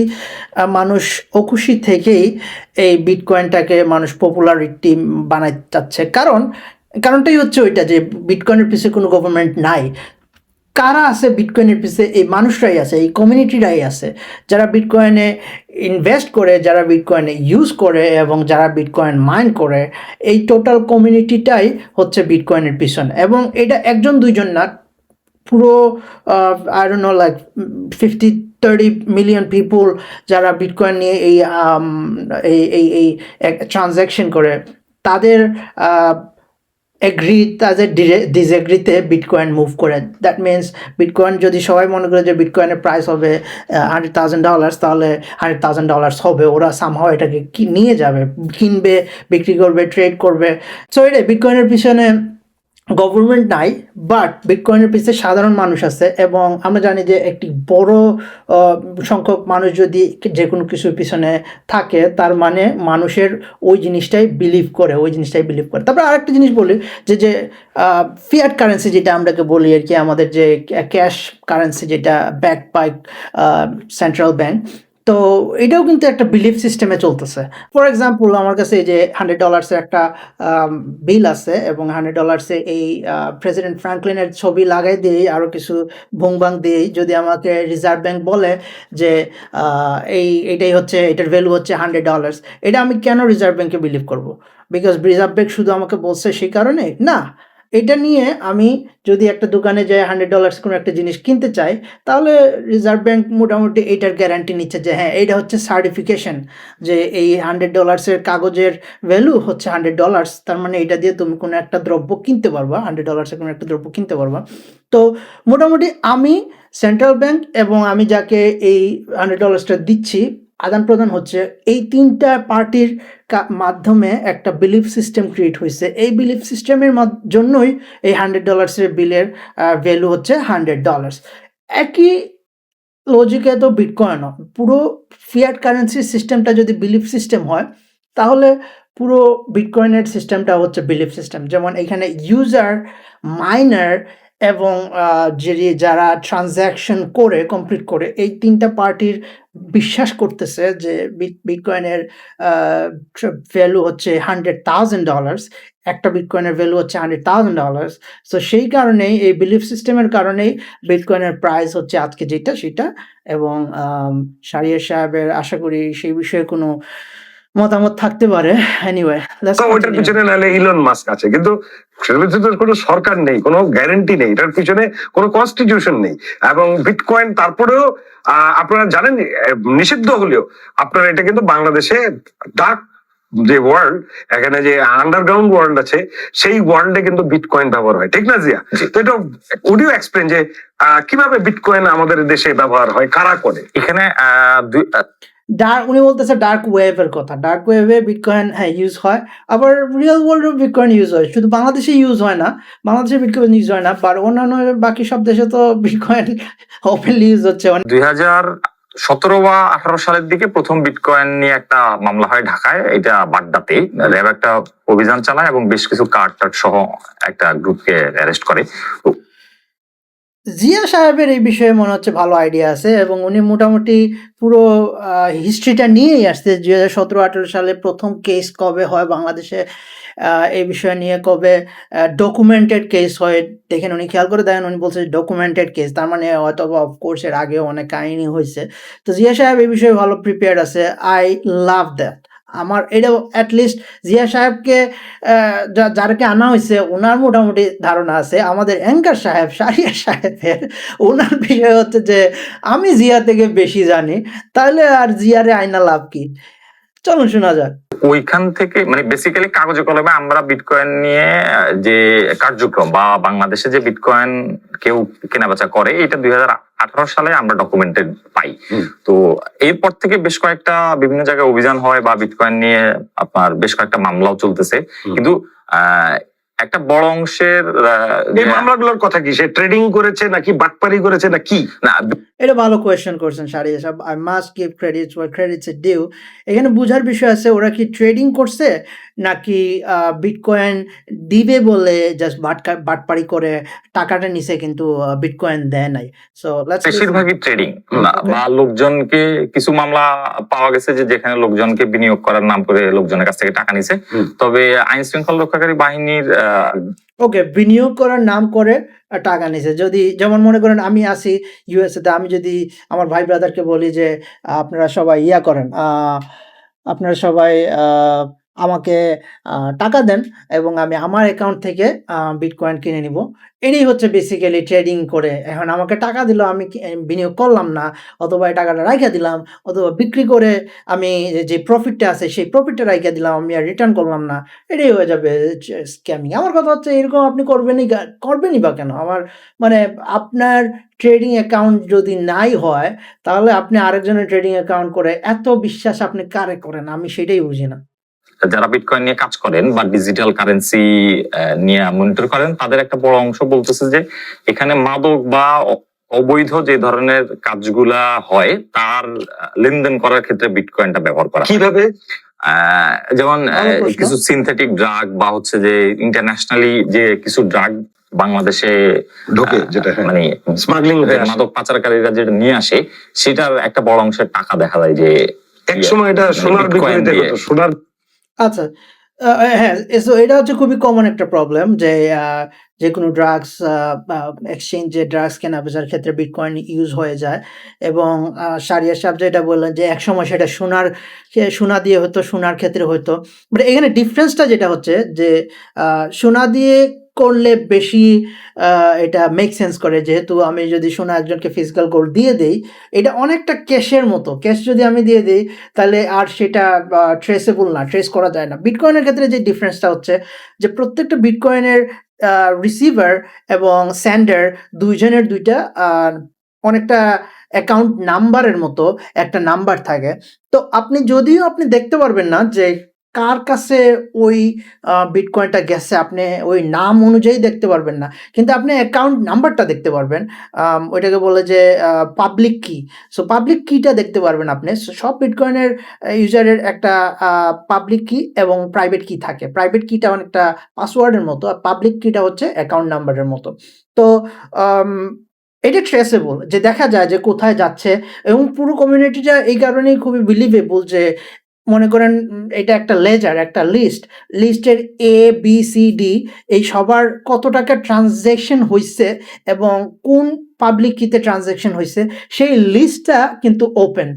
মানুষ অখুশি থেকেই এই বিটকয়েনটাকে মানুষ পপুলারিটি বানাতে চাচ্ছে। কারণটাই হচ্ছে ওইটা যে বিটকয়েনের পিছনে কোনো গভর্নমেন্ট নাই। কারা আছে বিটকয়েনের পিছনে? এই মানুষরাই আছে, এই কমিউনিটিরাই আছে, যারা বিটকয়েনে ইনভেস্ট করে, যারা বিটকয়েনে ইউজ করে এবং যারা বিটকয়েন মাইন করে। এই টোটাল কমিউনিটিটাই হচ্ছে বিটকয়েনের পিছনে। এবং এটা একজন দুইজন না, পুরো I don't know like 50-30 million পিপুল যারা বিটকয়েন নিয়ে এই ট্রানজ্যাকশন করে, তাদের তাদের ডিসএগ্রিতে বিটকয়েন মুভ করে। দ্যাট মিনস বিটকয়েন যদি সবাই মনে করে যে বিটকয়েনের প্রাইস হবে $100,000, তাহলে $100,000 হবে। ওরা সামহাও এটাকে নিয়ে যাবে, কিনবে, বিক্রি করবে, ট্রেড করবে। সো এটাই, বিটকয়েনের পিছনে গভর্নমেন্ট নাই, বাট বিটকয়েনের পিছনে সাধারণ মানুষ আছে। এবং আমরা জানি যে একটি বড় সংখ্যক মানুষ যদি যে কোনো কিছুর পিছনে থাকে, তার মানে মানুষের ওই জিনিসটাই বিলিভ করে। তারপরে আরেকটা জিনিস বলি যে ফিয়াট কারেন্সি যেটা আমরাকে বলি আর কি, আমাদের যে ক্যাশ কারেন্সি যেটা ব্যাকড বাই সেন্ট্রাল ব্যাংক, তো এটাও কিন্তু একটা বিলিফ সিস্টেমে চলতেছে। ফর এক্সাম্পল, আমার কাছে এই যে $100 একটা বিল আছে এবং $100 এই প্রেসিডেন্ট ফ্রাঙ্কলিনের ছবি লাগাই দিয়েই, আরও কিছু ভুংবাং দিয়েই যদি আমাকে রিজার্ভ ব্যাংক বলে যে এটার ভ্যালু হচ্ছে $100, এটা আমি কেন রিজার্ভ ব্যাংকে বিলিভ করব? বিকজ রিজার্ভ ব্যাংক শুধু আমাকে বলছে সেই কারণে না, এটা নিয়ে আমি যদি একটা দোকানে যাই $100 কোনো একটা জিনিস কিনতে চাই, তাহলে রিজার্ভ ব্যাংক মোটামুটি এইটার গ্যারান্টি নিচ্ছে যে হ্যাঁ, এইটা হচ্ছে সার্টিফিকেশন যে এই $100 কাগজের ভ্যালু হচ্ছে $100, তার মানে এটা দিয়ে তুমি কোনো একটা দ্রব্য কিনতে পারবা, $100 কোনো একটা দ্রব্য কিনতে পারবা। তো মোটামুটি আমি সেন্ট্রাল ব্যাংক এবং আমি যাকে এই $100টা দিচ্ছি, আদান প্রদান হচ্ছে এই 3টা পার্টির মাধ্যমে একটা বিলিফ সিস্টেম ক্রিয়েট হয়েছে। এই বিলিফ সিস্টেমের জন্যই এই $100 বিলের ভ্যালু হচ্ছে $100। একই লজিকে তো বিটকয়েনও, পুরো ফিয়াট কারেন্সির সিস্টেমটা যদি বিলিফ সিস্টেম হয়, তাহলে পুরো বিটকয়েনের সিস্টেমটা হচ্ছে বিলিফ সিস্টেম। যেমন এখানে ইউজার, মাইনার এবং যারা ট্রানজ্যাকশন করে কমপ্লিট করে, এই 3টা পার্টির বিশ্বাস করতেছে যে বিটকয়েনের ভ্যালু হচ্ছে $100,000, একটা বিটকয়েনের ভ্যালু হচ্ছে $100,000। সো সেই কারণেই, এই বিলিফ সিস্টেমের কারণেই বিটকয়েনের প্রাইস হচ্ছে আজকে যেটা সেটা। এবং শাহরিয়ার সাহেবের আশা করি সেই বিষয়ে কোনো মতামত থাকতে পারে। এনিওয়ে, ওইটার পিছনে নাহলে ইলন মাস্ক আছে, কিন্তু সেটার পিছনে কোনো সরকার নেই, কোনো গ্যারান্টি নেই, এটার পিছনে কোনো কনস্টিটিউশন নেই। এবং বিটকয়েন তারপরেও আপনারা জানেন নিষিদ্ধ হলেও আপনারা এটা কিন্তু বাংলাদেশে ডার্ক যে ওয়ার্ল্ড, এখানে যে আন্ডারগ্রাউন্ড ওয়ার্ল্ড আছে, সেই ওয়ার্ল্ডে কিন্তু বিটকয়েন ব্যবহার হয়, ঠিক না জিয়া? তো এটা উডিও এক্সপ্লেন যে কিভাবে বিটকয়েন আমাদের দেশে ব্যবহার হয়, কারা করে এখানে উনি বলতেছে ডার্ক ওয়েভের কথা। ডার্ক ওয়েভে বিটকয়েন হ্যাঁ ইউজ হয়, আবার রিয়েল ওয়ার্ল্ডেও বিটকয়েন ইউজ হয়। শুধু বাংলাদেশে ইউজ হয় না, বাংলাদেশে বিটকয়েন ইউজ হয় না, বাট অন্যান্য বাকি সব দেশে তো বিটকয়েন ওপেনলি ইউজ হচ্ছে। 2017 বা 18 সালের দিকে প্রথম বিটকয়েন নিয়ে একটা মামলা হয় ঢাকায়, এটা বাড্ডাতে। র্যাব একটা অভিযান চালায় এবং বেশ কিছু কার্ড সহ একটা গ্রুপকে অ্যারেস্ট করে। জিয়া সাহেবের এই বিষয়ে মনে হচ্ছে ভালো আইডিয়া আছে এবং উনি মোটামুটি পুরো হিস্ট্রিটা নিয়েই আসছে। 2017-18 সালে প্রথম কেস কবে হয় বাংলাদেশে, এই বিষয় নিয়ে কবে ডকুমেন্টেড কেস হয়, দেখেন উনি খেয়াল করে দেখেন, উনি বলছে ডকুমেন্টেড কেস, তার মানে হয়তো অফকোর্স এর আগেও অনেক কাহিনী হয়েছে। তো জিয়া সাহেব এই বিষয়ে ভালো প্রিপেয়ার্ড আছে। I love that. আমার এটাও অ্যাটলিস্ট জিয়া সাহেবকে যারাকে আনা হয়েছে ওনার মোটামুটি ধারণা আছে। আমাদের অ্যাঙ্কার সাহেব শাহরিয়ার সাহেবের ওনার বিষয় হচ্ছে যে আমি জিয়া থেকে বেশি জানি, তাহলে আর জিয়ারে আইনা লাভ কি? চলুন শোনা যাক। ওইখান থেকে মানে বেসিক্যালি কাগজে কলমে আমরা বিটকয়েন নিয়ে যে কার্যক্রম বা বাংলাদেশে যে বিটকয়েন কেউ কেনাবেচা করে, এটা 2018 সালে আমরা ডকুমেন্টেড পাই। তো এরপর থেকে বেশ কয়েকটা বিভিন্ন জায়গায় অভিযান হয় বা বিটকয়েন নিয়ে আপনার বেশ কয়েকটা মামলাও চলতেছে। কিন্তু একটা বড় অংশের এই মামলাগুলোর কথা কি, সে ট্রেডিং করেছে নাকি বাটপারি করেছে না কি? না, এটা ভালো কোয়েশ্চেন করছেন শাহরিয়ার সাহেব। I must give credits where credits is due. এখানে বোঝার বিষয় আছে ওরা কি ট্রেডিং করছে নাকি বিটকয়েন দিবে বলে জাস্ট বাটপারি করে টাকাটা নিছে কিন্তু বিটকয়েন দেয় নাই। সো বেশিরভাগই ট্রেডিং বা লোকজনকে, কিছু মামলা পাওয়া গেছে যে যেখানে লোকজনকে বিনিয়োগ করার নাম করে লোকজনের কাছ থেকে টাকা নিছে। তবে আইন শৃঙ্খলা রক্ষাকারী বাহিনীর ওকে, বিনিয়োগ করার নাম করে টাকা নিছে। যদি যেমন মনে করেন আমি আসি ইউএসএ তে, আমি যদি আমার ভাই ব্রাদারকে বলি যে আপনারা সবাই করেন, আপনারা সবাই আমাকে টাকা দেন এবং আমি আমার অ্যাকাউন্ট থেকে বিটকয়েন কিনে নিব, এটাই হচ্ছে বেসিক্যালি ট্রেডিং করে। এখন আমাকে টাকা দিল, আমি বিনিয়োগ করলাম না, অথবা এই টাকাটা রাইখা দিলাম, অথবা বিক্রি করে আমি যে প্রফিটটা আছে সেই প্রফিটটা রাইখা দিলাম, আমি আর রিটার্ন করলাম না, এটাই হয়ে যাবে স্ক্যামিং। আমার কথা হচ্ছে এরকম আপনি করবেনই বা কেন? আমার মানে আপনার ট্রেডিং অ্যাকাউন্ট যদি নাই হয়, তাহলে আপনি আরেকজনের ট্রেডিং অ্যাকাউন্ট করে এত বিশ্বাস আপনি কারে করেন? আমি সেটাই বুঝি না। যারা বিটকয়েন নিয়ে কাজ করেন বা ডিজিটাল কারেন্সি নিয়ে মনিটর করেন, তাদের একটা বড় অংশ বলতেছে যে এখানে মাদক বা অবৈধ যে ধরনের কাজগুলা হয় তার লেনদেন করার ক্ষেত্রে বিটকয়েনটা ব্যবহার করা। কিভাবে? যেমন কিছু সিনথেটিক ড্রাগ বা হচ্ছে যে ইন্টারন্যাশনালি যে কিছু ড্রাগ বাংলাদেশে ঢোকে, যেটা মানে স্মাগলিং মাদক পাচারকারীরা যেটা নিয়ে আসে, সেটার একটা বড় অংশের টাকা দেখা যায় যে একসময় এটা সোনার বিপরীতে হতো, সোনার। আচ্ছা, হ্যাঁ, সো এটা হচ্ছে খুবই কমন একটা প্রবলেম যে যে কোনো ড্রাগস এক্সচেঞ্জে ড্রাগস কেনা বেচার ক্ষেত্রে বিটকয়েন ইউজ হয়ে যায়। এবং শাহরিয়ার সাহেব যেটা বললেন যে একসময় সেটা সোনা দিয়ে হতো, সোনার ক্ষেত্রে হতো। বাট এখানে ডিফারেন্সটা যেটা হচ্ছে যে সোনা দিয়ে করলে বেশি এটা মেক সেন্স করে, যেহেতু আমি যদি সোনা একজনকে ফিজিক্যাল গোল্ড দিয়ে দেই, এটা অনেকটা ক্যাশের মতো। ক্যাশ যদি আমি দিয়ে দিই তাহলে আর সেটা ট্রেসেবল না, ট্রেস করা যায় না। বিটকয়েনের ক্ষেত্রে যে ডিফারেন্সটা হচ্ছে যে প্রত্যেকটা বিটকয়েনের রিসিভার এবং সেন্ডার দুইজনের দুইটা অনেকটা অ্যাকাউন্ট নাম্বারের মতো একটা নাম্বার থাকে। তো যদিও আপনি দেখতে পারবেন না যে কার কাছে ওই বিটকয়েনটা গেছে, আপনি ওই নাম অনুযায়ী দেখতে পারবেন না, কিন্তু আপনি অ্যাকাউন্ট নাম্বারটা দেখতে পারবেন। ওইটাকে বলে যে পাবলিক কি। সো পাবলিক কিটা দেখতে পারবেন আপনি। সব বিটকয়েনের ইউজারের একটা পাবলিক কি এবং প্রাইভেট কি থাকে। প্রাইভেট কিটা অনেকটা পাসওয়ার্ডের মতো, আর পাবলিক কিটা হচ্ছে অ্যাকাউন্ট নাম্বারের মতো। তো এটা ট্রেসেবল, যে দেখা যায় যে কোথায় যাচ্ছে, এবং পুরো কমিউনিটিটা এই কারণেই খুবই বিলিভেবল যে মনে করেন এটা একটা লেজার, একটা লিস্টের ABCD এই সবার কত টাকা ট্রানজ্যাকশন হয়েছে এবং কোন পাবলিক কিতে ট্রানজ্যাকশন হয়েছে সেই লিস্টটা কিন্তু ওপেন।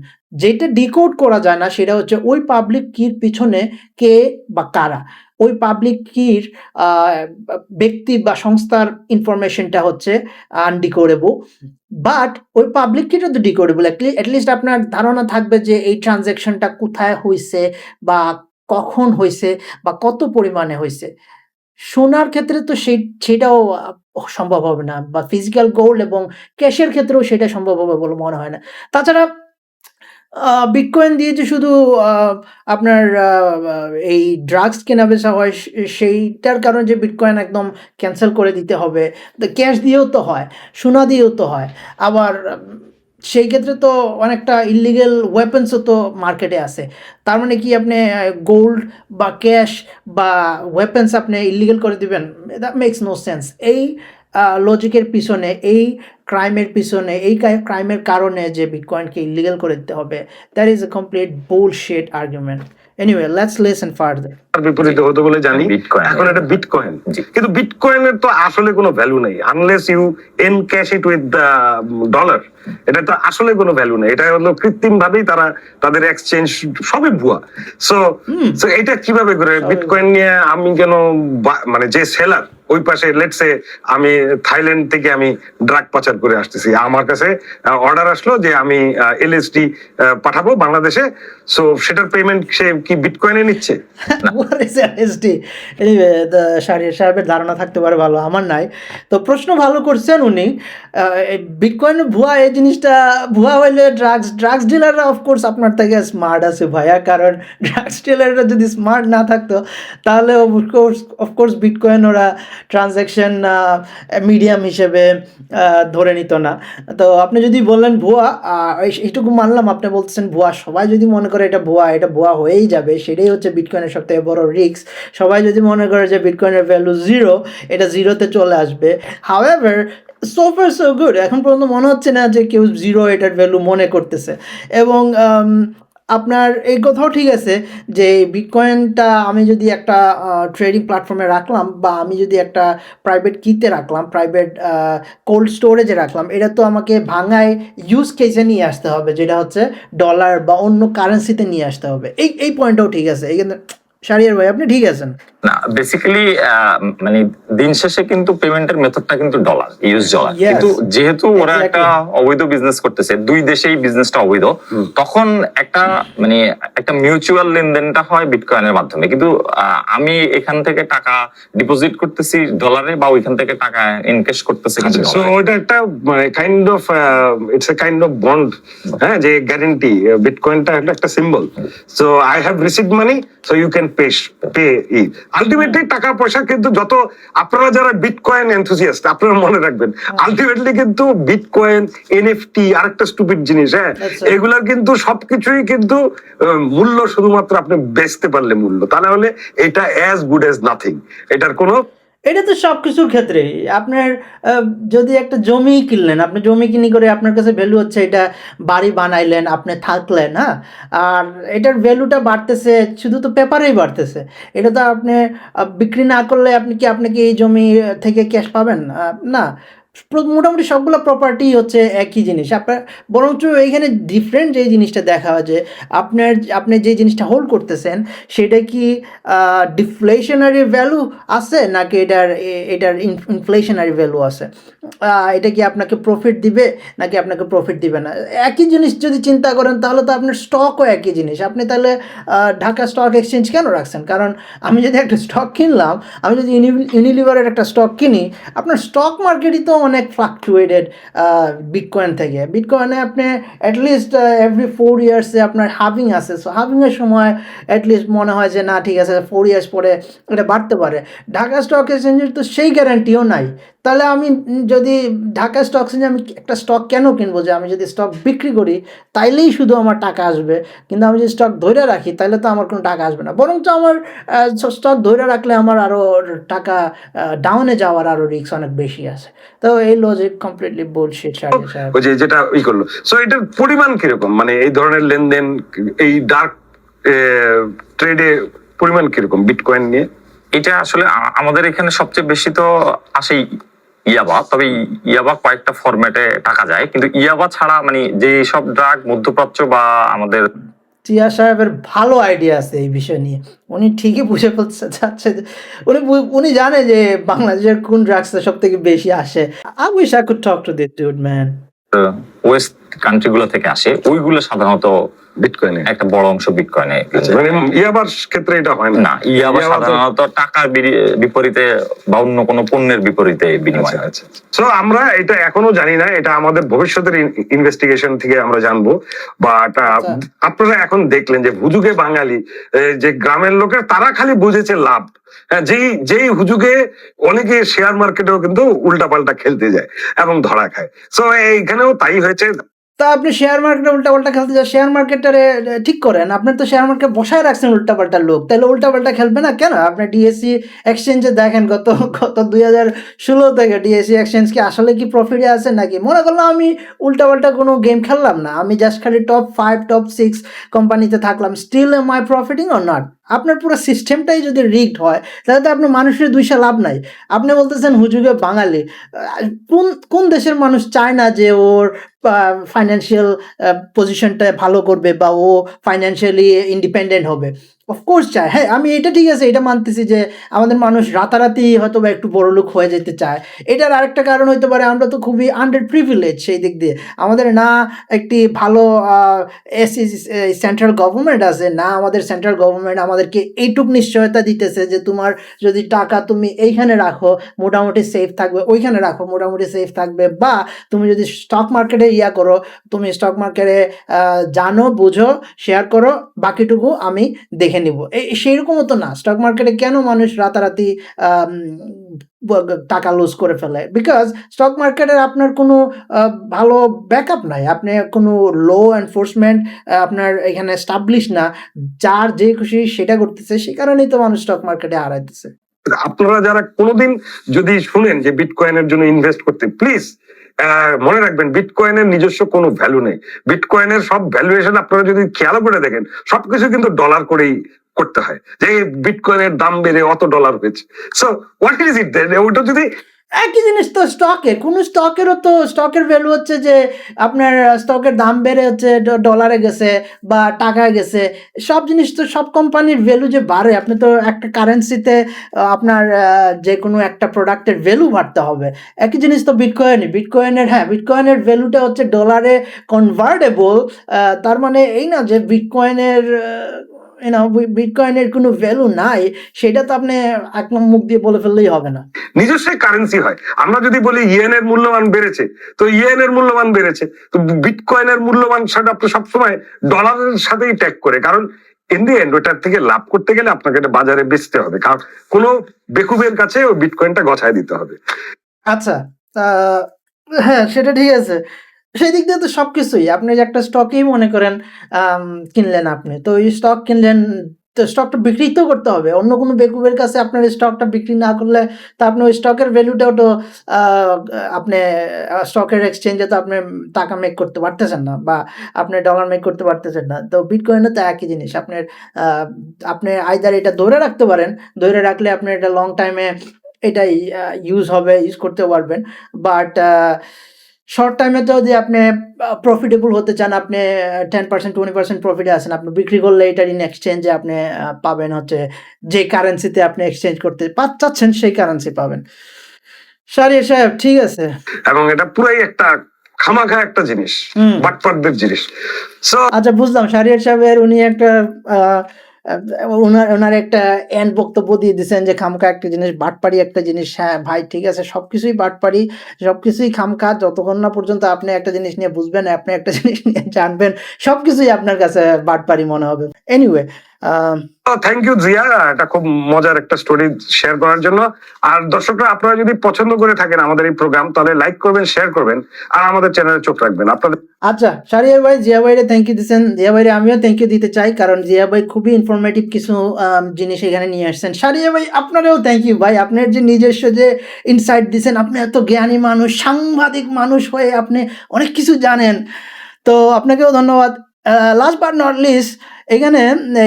যেটা ডিকোড করা যায় না সেটা হচ্ছে ওই পাবলিক কির পিছনে কে বা কারা। ওই পাবলিক কির ব্যক্তি বা সংস্থার ইনফরমেশনটা হচ্ছে আনডিকোডেবল, বাট ওই পাবলিক কিটা তো ডিকোডেবল। অ্যাটলিস্ট আপনার ধারণা থাকবে যে এই ট্রানজ্যাকশনটা কোথায় হয়েছে বা কখন হয়েছে বা কত পরিমাণে হয়েছে। সোনার ক্ষেত্রে তো সেটাও সম্ভব হবে না, বা ফিজিক্যাল গোল্ড এবং ক্যাশের ক্ষেত্রেও সেটা সম্ভব হবে বলে মনে হয় না। তাছাড়া বিটকয়েন দিয়ে যে শুধু আপনার এই ড্রাগস কেনা-বেচা হয় সেইটার কারণে যে বিটকয়েন একদম ক্যানসেল করে দিতে হবে। তো ক্যাশ দিয়েও তো হয়, সোনা দিয়েও তো হয়। আবার সেই ক্ষেত্রে তো অনেকটা ইল্লিগাল ওয়েপন্সও তো মার্কেটে আছে। তার মানে কি আপনি গোল্ড বা ক্যাশ বা ওয়েপন্স আপনি ইল্লিগাল করে দিবেন? That makes no sense. এই লজিকের পিছনে, এই ক্রাইমের পিছনে, এই ক্রাইমের কারণে যে বিটকয়েনকে ইল্লিগাল করে দিতে হবে, that is a complete bullshit argument. Anyway, let's listen further. বিপরীতে হতে বলে জানি, বিটকয়েন এখন এটা বিটকয়েন। জি। কিন্তু বিটকয়েনের তো আসলে কোনো ভ্যালু নেই unless you encash it with dollar. এটা তো আসলে কোনো ভ্যালু নেই, এটা হলো কৃত্রিম ভাবেই তারা তাদের এক্সচেঞ্জ সবই ভুয়া। সো এটা কিভাবে করে বিটকয়েন নিয়ে আমি কেন মানে যে সেলার ওই পাশে লেটসে আমি থাইল্যান্ড থেকে আমি ড্রাগ পাচার করে আসতেছি, আমার কাছে অর্ডার আসলো যে আমি LSD পাঠাবো বাংলাদেশে, সো সেটার পেমেন্ট সে কি বিটকয়েনে নিচ্ছে? What is LSD? Anyway, Shahriar সাহেবের ধারণা থাকতে পারে ভালো, আমার নাই। তো প্রশ্ন ভালো করছেন উনি। বিটকয়েন ভুয়া, এই জিনিসটা ভুয়া হইলে ড্রাগস ডিলাররা অফকোর্স আপনার থেকে স্মার্ট আছে ভাইয়া, কারণ ড্রাগস ডিলাররা যদি স্মার্ট না থাকতো তাহলে অফকোর্স বিটকয়েন ওরা ট্রানজ্যাকশন মিডিয়াম হিসেবে ধরে নিত না। তো আপনি যদি বললেন ভুয়া, এইটুকু মানলাম, আপনি বলতেছেন ভুয়া। সবাই যদি মনে করে এটা ভুয়া হয়েই যাবে, সেটাই হচ্ছে বিটকয়েনের সবথেকে বড় রিস্ক। সবাই যদি মনে করে যে বিটকয়েনের ভ্যালু 0, এটা 0-তে চলে আসবে। However, so far so good, এখন পর্যন্ত মনে হচ্ছে না যে কেউ 0 এটার ভ্যালু মনে করতেছে। এবং আপনার এই কথাও ঠিক আছে যে বিটকয়েনটা আমি যদি একটা ট্রেডিং প্ল্যাটফর্মে রাখলাম, বা আমি যদি একটা প্রাইভেট কিতে রাখলাম, প্রাইভেট কোল্ড স্টোরেজে রাখলাম, এটা তো আমাকে ভাঙায় ইউজ কেসে নিয়ে আসতে হবে, যেটা হচ্ছে ডলার বা অন্য কারেন্সিতে নিয়ে আসতে হবে। এই পয়েন্টটাও ঠিক আছে। এই শাহরিয়ার ভাই, আপনি ঠিক আছেন না, বেসিক্যালি মানে দিন শেষে কিন্তু পেমেন্টের মেথডটা কিন্তু ডলার, ইউএস ডলার। Yes. কিন্তু যেহেতু ওরা Exactly. একটা অবৈধ বিজনেস করতেছে, দুই দেশেই বিজনেসটা অবৈধ, তখন একটা মিউচুয়াল লেনদেনটা হয় বিটকয়েনের মাধ্যমে। কিন্তু আমি এখান থেকে টাকা ডিপোজিট করতেছি ডলারে, বা ওইখান থেকে টাকা ইনকেশ করতেছি কিন্তু সো ডলারে। ওটা একটা মানে kind of it's a kind of bond, হ্যাঁ, যে গ্যারান্টি। বিটকয়েনটা একটা symbol. So I have received money, so you can pay it. Ultimately টাকা পয়সা কিন্তু যত, আপনারা যারা বিটকয়েন এনথুসিয়াস্ট, আপনারা মনে রাখবেন আলটিমেটলি কিন্তু বিটকয়েন, NFT আরেকটা স্টুপিড জিনিস, হ্যাঁ, That's right. এগুলার কিন্তু সবকিছুই কিন্তু মূল্য শুধুমাত্র আপনি বেচতে পারলে মূল্য, তাহলে হলে এটা অ্যাজ গুড অ্যাজ নাথিং। এটার কোনো এটা তো সব কিছুর ক্ষেত্রেই। আপনার যদি একটা জমি কিনলেন, আপনি জমি কিনে করে আপনার কাছে ভ্যালু হচ্ছে, এটা বাড়ি বানাইলেন, আপনি থাকলেন, হ্যাঁ, আর এটার ভ্যালুটা বাড়তেছে, শুধু তো পেপারেই বাড়তেছে। এটা তো আপনি বিক্রি না করলে আপনি কি এই জমি থেকে ক্যাশ পাবেন? না। মোটামুটি সবগুলো প্রপার্টি হচ্ছে একই জিনিস। আপনার বরঞ্চ এইখানে ডিফারেন্ট যে জিনিসটা দেখা হয় যে আপনি যে জিনিসটা হোল্ড করতেছেন সেটা কি ডিফ্লেশনারি ভ্যালু আছে নাকি এটার ইনফ্লেশনারি ভ্যালু আছে। এটা কি আপনাকে প্রফিট দিবে নাকি আপনাকে প্রফিট দিবে না। একই জিনিস যদি চিন্তা করেন তাহলে তো আপনার স্টকও একই জিনিস। আপনি তাহলে ঢাকা স্টক এক্সচেঞ্জ কেন রাখছেন? কারণ আমি যদি একটা স্টক কিনলাম, আমি যদি ইউনিলিভারের একটা স্টক কিনি, আপনার স্টক মার্কেটই তো অনেক ফ্লাকচুয়েটেড বিটকয়েন থেকে। বিটকয়েনে আপনি অ্যাটলিস্ট এভরি 4 ইয়ার্সে আপনার হাভিং আছে। সো হাভিংয়ের সময় অ্যাটলিস্ট মনে হয় যে না ঠিক আছে 4 ইয়ার্স পরে এটা বাড়তে পারে। ঢাকা স্টক এক্সচেঞ্জের তো সেই গ্যারান্টিও নাই। তাহলে আমি যদি ঢাকা স্টক এক্সচেঞ্জে আমি একটা স্টক কেন কিনবো? যে আমি যদি স্টক বিক্রি করি তাইলেই শুধু আমার টাকা আসবে, কিন্তু আমি যদি স্টক ধরে রাখি তাহলে তো আমার কোনো টাকা আসবে না। বরঞ্চ আমার স্টক ধরে রাখলে আমার আরও টাকা ডাউনে যাওয়ার আরও রিস্ক অনেক বেশি আছে। তো এই লজিক কমপ্লিটলি বুলশিট সাহেব। ওই যে যেটা করলো, সো এটার পরিমাণ কিরকম, মানে এই ধরনের লেনদেন, এই ডার্ক ট্রেডে পরিমাণ কিরকম বিটকয়েন নিয়ে? এটা আসলে আমাদের এখানে সবচেয়ে বেশি তো আসেই ইয়াবা, তবে ইয়াবা কয়েকটা ফরম্যাটে টাকা যায়, কিন্তু ইয়াবা ছাড়া মানে যে সব ড্রাগ মধ্যপ্রাচ্য বা আমাদের জিয়া সাহেবের ভালো আইডিয়া আছে এই বিষয় নিয়ে। উনি ঠিকই বুঝে ফেলতে চাচ্ছে যে উনি জানে যে বাংলাদেশের কোন ড্রাগসটা সব থেকে বেশি আসে। I wish I could talk to this dude, man. West country গুলো থেকে আসে, ওইগুলো সাধারণত বিটকয়েনে একটা বড় অংশ বিটকয়েনে। মানে ইয়াবার ক্ষেত্রে এটা হয় না। না, ইয়াবা সাধারণত টাকার বিপরীতে বা অন্য কোনো পণ্যের বিপরীতে বিনিময়। আচ্ছা। সো আমরা এটা এখনো জানি না, এটা আমাদের ভবিষ্যতের ইনভেস্টিগেশন থেকে আমরা জানবো। বাট আপনারা এখন দেখলেন যে হুজুগে বাঙালি, যে গ্রামের লোকের তারা খালি বুঝেছে লাভ। যেই হুজুগে অনেকে শেয়ার মার্কেটেও কিন্তু উল্টাপাল্টা খেলতে যায় এবং ধরা খায়। সো এইখানেও তাই হয়েছে। তা আপনি শেয়ার মার্কেটে উল্টাপাল্টা খেলতে যান, শেয়ার মার্কেটটারে ঠিক করেন। আপনি তো শেয়ার মার্কেট বসায় রাখছেন উল্টাপাল্টা লোক, তাহলে উল্টাপাল্টা খেলবে না কেন? আপনি ডিএসসি এক্সচেঞ্জে দেখেন গত 2016 থেকে ডিএসসি এক্সচেঞ্জ কি আসলে কি প্রফিটে আছে নাকি? মনে করলাম আমি উল্টাপাল্টা কোনো গেম খেললাম না, আমি জাস্ট খালি টপ 5 টপ 6 কোম্পানিতে থাকলাম, still am I profiting or not? আপনার পুরো সিস্টেমটাই যদি রিগড হয় তাহলে তো আপনি মানুষের দুইশা লাভ নাই। আপনি বলতেছেন হুজুগে বাঙালি, কোন দেশের মানুষ চায় না যে ওর ফাইন্যান্সিয়াল পজিশনটা ভালো করবে বা ও ফাইন্যান্সিয়ালি ইন্ডিপেন্ডেন্ট হবে? অফকোর্স চায়। হ্যাঁ, আমি এটা ঠিক আছে, এটা মানতেছি যে আমাদের মানুষ রাতারাতি হয়তো বা একটু বড়লোক হয়ে যেতে চায়। এটার আরেকটা কারণ হইতে পারে আমরা তো খুবই আন্ডার প্রিভিলেজ সেই দিক দিয়ে। আমাদের না একটি ভালো সেন্ট্রাল গভর্নমেন্ট আছে, না আমাদের সেন্ট্রাল গভর্নমেন্ট আমাদেরকে এইটুক নিশ্চয়তা দিতেছে যে তোমার যদি টাকা তুমি এইখানে রাখো মোটামুটি সেফ থাকবে, ওইখানে রাখো মোটামুটি সেফ থাকবে, বা তুমি যদি স্টক মার্কেটে করো, তুমি স্টক মার্কেটে জানো বুঝো শেয়ার করো, বাকিটুকু আমি দেখে নিব। সেইরকমও তো না। স্টক মার্কেটে কেন মানুষ রাতারাতি টাকা লুজ করে ফেলে? বিকজ স্টক মার্কেটের আপনার কোনো ভালো ব্যাকআপ নাই, আপনি কোনো লো এনফোর্সমেন্ট আপনার এখানে এস্টাবলিশ না, যার যে খুশি সেটা করতেছে, সে কারণেই তো মানুষ স্টক মার্কেটে হারাইতেছে। আপনারা যারা কোনোদিন যদি শুনেন যে বিটকয়েনের জন্য ইনভেস্ট করতে, প্লিজ মনে রাখবেন বিটকয়েনের নিজস্ব কোনো ভ্যালু নেই। বিটকয়েনের সব ভ্যালুয়েশন আপনারা যদি খেয়াল করে দেখেন সবকিছু কিন্তু ডলার করেই করতে হয়, যে বিটকয়েনের দাম বেড়ে অত ডলার হয়েছে। সো হোয়াট ইজ ইট দেন? ওটা যদি একই জিনিস তো স্টকের, কোনো স্টকেরও তো স্টকের ভ্যালু হচ্ছে যে আপনার স্টকের দাম বেড়ে হচ্ছে ডলারে গেছে বা টাকায় গেছে। সব জিনিস তো সব কোম্পানির ভ্যালু যে বাড়ে, আপনি তো একটা কারেন্সিতে আপনার যে কোনো একটা প্রোডাক্টের ভ্যালু বাড়তে হবে। একই জিনিস তো বিটকয়েনের হ্যাঁ, বিটকয়েনের ভ্যালুটা হচ্ছে ডলারে কনভার্টেবল। তার মানে এই না যে বিটকয়েনের বিটকয়েনের কোনো ভ্যালু নাই, সেটা তো আপনি একদম মুখ দিয়ে বলে ফেললেই হবে না। নিজস্ব কারেন্সি হয়। আমরা যদি বলি ইয়েনের মূল্যমান বেড়েছে, তো ইয়েনের মূল্যমান বেড়েছে, তো বিটকয়েনের মূল্যমান সেটা আপনি সবসময় ডলারের সাথেই ট্যাগ করে, কারণ ইন দি এন্ড ওটার থেকে লাভ করতে গেলে আপনাকে এটা বাজারে বেচতে হবে, কারণ কোনো বেকুবের কাছে ওই বিটকয়েনটা গছায় দিতে হবে। আচ্ছা, হ্যাঁ, সেটা ঠিক আছে। সেই দিক দিয়ে তো সবকিছুই। আপনি যে একটা স্টকেই মনে করেন কিনলেন আপনি। তো ওই স্টক কিনলেন, তো স্টকটা বিক্রি তো করতে হবে। অন্য কোনো বেকুবের কাছে আপনার স্টকটা বিক্রি না করলে তো আপনি ওই স্টকের ভ্যালুটাও তো আ আপনি স্টকের এক্সচেঞ্জে তো আপনি টাকা মেক করতে পারতেছেন না, বা আপনি ডলার মেক করতে পারতেছেন না। তো বিটকয়েনও তো একই জিনিস। আপনার আপনি আইদার এটা ধরে রাখতে পারেন। ধরে রাখলে আপনি এটা লং টাইমে এটাই ইউজ করতে পারবেন। বাট শর্ট টাইমে যদি আপনি প্রফিটেবল হতে চান, আপনি 10% 20% প্রফিটে আছেন, আপনি বিক্রি করলে এটার ইন এক্সচেঞ্জে আপনি পাবেন হচ্ছে যে কারেন্সিতে আপনি এক্সচেঞ্জ করতে চাচ্ছেন সেই কারেন্সি পাবেন। শাহরিয়ার সাহেব ঠিক আছে। এবং এটা পুরাই একটা খামাখা একটা জিনিস, বাটপারদের জিনিস। সো আচ্ছা বুঝলাম, শাহরিয়ার সাহেবের উনি একটা ওনার একটা এন্ড বক্তব্য দিয়ে দিচ্ছেন যে খামখা একটা জিনিস, বাটপারি একটা জিনিস। হ্যাঁ ভাই ঠিক আছে, সবকিছুই বাটপারি, সবকিছুই খামখা, যতক্ষণ না পর্যন্ত আপনি একটা জিনিস নিয়ে বুঝবেন, আপনি একটা জিনিস নিয়ে জানবেন, সবকিছুই আপনার কাছে বাটপারি মনে হবে। এনিওয়ে, থ্যাংক ইউ জিয়া, এটা খুব মজার একটা স্টোরি শেয়ার করার জন্য। আর দর্শকরা, আপনারা যদি পছন্দ করে থাকেন আমাদের এই প্রোগ্রাম, তাহলে লাইক করবেন, শেয়ার করবেন, আর আমাদের চ্যানেলে চোখ রাখবেন। আপনাদের আচ্ছা শাহরিয়ার ভাই, জিয়া ভাইরে থ্যাংক ইউ দিচ্ছেন, জিয়া ভাইরে আমিও থ্যাংক ইউ দিতে চাই, কারণ জিয়া ভাই খুবই ইনফরমেটিভ কিছু জিনিস এখানে নিয়ে আসছেন। শাহরিয়ার ভাই আপনারও থ্যাংক ইউ ভাই, আপনার যে নিজস্ব যে ইনসাইট দিচ্ছেন, আপনি এত জ্ঞানী মানুষ, সাংবাদিক মানুষ হয়ে আপনি অনেক কিছু জানেন, তো আপনাকেও ধন্যবাদ। লাস্ট বাট নট লিস্ট, এখানে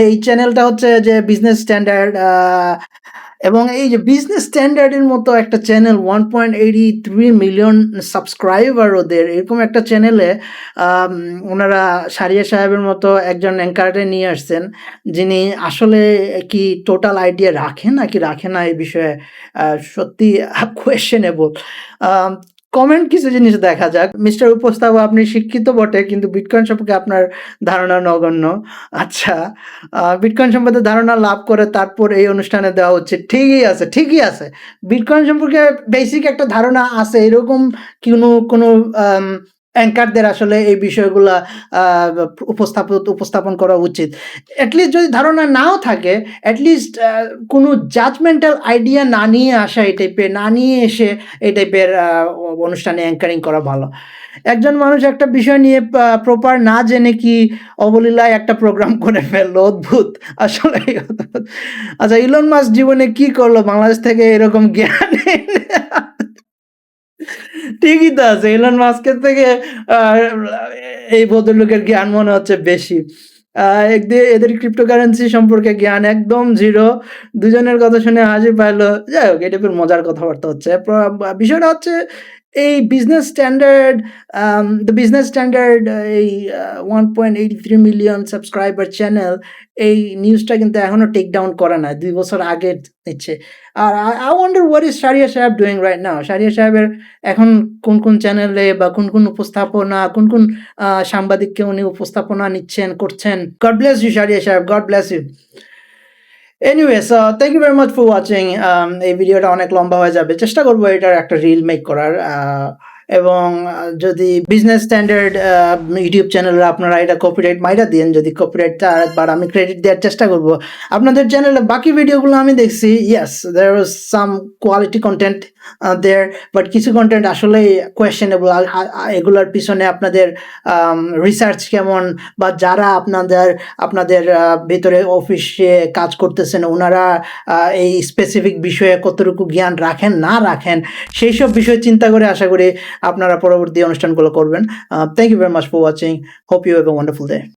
এই চ্যানেলটা হচ্ছে যে বিজনেস স্ট্যান্ডার্ড, এবং এই যে বিজনেস স্ট্যান্ডার্ডের মতো একটা চ্যানেল, 1.83 মিলিয়ন সাবস্ক্রাইবার ওদের, এরকম একটা চ্যানেলে ওনারা শাহরিয়ার সাহেবের মতো একজন অ্যাঙ্কারে নিয়ে আসছেন, যিনি আসলে কি টোটাল আইডিয়া রাখে নাকি রাখে না এই বিষয়ে সত্যি কোয়েশ্চেনেবল। কমেন্ট কিছু জিনিস দেখা যাক। মিস্টার উপস্থাপক, আপনি শিক্ষিত বটে, কিন্তু বিটকয়েন সম্পর্কে আপনার ধারণা নগণ্য। আচ্ছা, বিটকয়েন সম্পর্কে ধারণা লাভ করে তারপর এই অনুষ্ঠানে দেওয়া হচ্ছে, ঠিকই আছে। বিটকয়েন সম্পর্কে বেসিক একটা ধারণা আছে, এরকম কোনো অ্যাঙ্কারদের আসলে এই বিষয়গুলা উপস্থাপন করা উচিত। অ্যাটলিস্ট যদি ধারণা নাও থাকে, অ্যাটলিস্ট কোনো জাজমেন্টাল আইডিয়া না নিয়ে আসা, না নিয়ে এসে এই টাইপের অনুষ্ঠানে অ্যাঙ্কারিং করা ভালো। একজন মানুষ একটা বিষয় নিয়ে প্রপার না জেনে কি অবলীলায় একটা প্রোগ্রাম করে ফেললো, অদ্ভুত আসলে। আচ্ছা, ইলন মাস্ক জীবনে কি করলো বাংলাদেশ থেকে এরকম জ্ঞান? ঠিকই তো আছে, ইলন মাস্কের থেকে এই ভদ্রলোকের জ্ঞান মনে হচ্ছে বেশি। এদের ক্রিপ্টোকারেন্সি সম্পর্কে জ্ঞান একদম জিরো। দুজনের কথা শুনে হাসি পাইলো। যাই হোক, এই টাইপের মজার কথাবার্তা হচ্ছে। বিষয়টা হচ্ছে এই বিজনেস স্ট্যান্ডার্ড, এই 1.83 মিলিয়ন সাবস্ক্রাইবার চ্যানেল, এই নিউজটা কিন্তু এখনো টেক ডাউন করে না, 2 বছর আগে নিচ্ছে। আর I wonder what is Shahriar Saheb doing right now. Shahriar সাহেবের এখন কোন চ্যানেলে বা কোন উপস্থাপনা, কোন সাংবাদিককে উনি উপস্থাপনা করছেন। গড ব্লেস ইউ শাহরিয়ার সাহেব, God bless you. Anyway, so thank you very much for watching. এই ভিডিওটা অনেক লম্বা হয়ে যাবে, চেষ্টা করবো এটার একটা রিল মেক করার। এবং যদি বিজনেস স্ট্যান্ডার্ড ইউটিউব চ্যানেলে আপনারা এটা কপিরাইট মাইরা দিন, যদি কপিরাইটটা আরেকবার আমি ক্রেডিট দেওয়ার চেষ্টা করব। আপনাদের চ্যানেলে বাকি ভিডিওগুলো আমি দেখছি, yes there was some quality content there, but কিছু কন্টেন্ট আসলেই কোয়েশ্চেনেবল। এগুলোর পিছনে আপনাদের রিসার্চ কেমন, বা যারা আপনাদের ভিতরে অফিসে কাজ করতেছেন ওনারা এই স্পেসিফিক বিষয়ে কতটুকু জ্ঞান রাখেন না রাখেন, সেই সব বিষয় চিন্তা করে আশা করি আপনারা পরবর্তী অনুষ্ঠানগুলো করবেন। Thank you very much for watching, hope you have a wonderful day.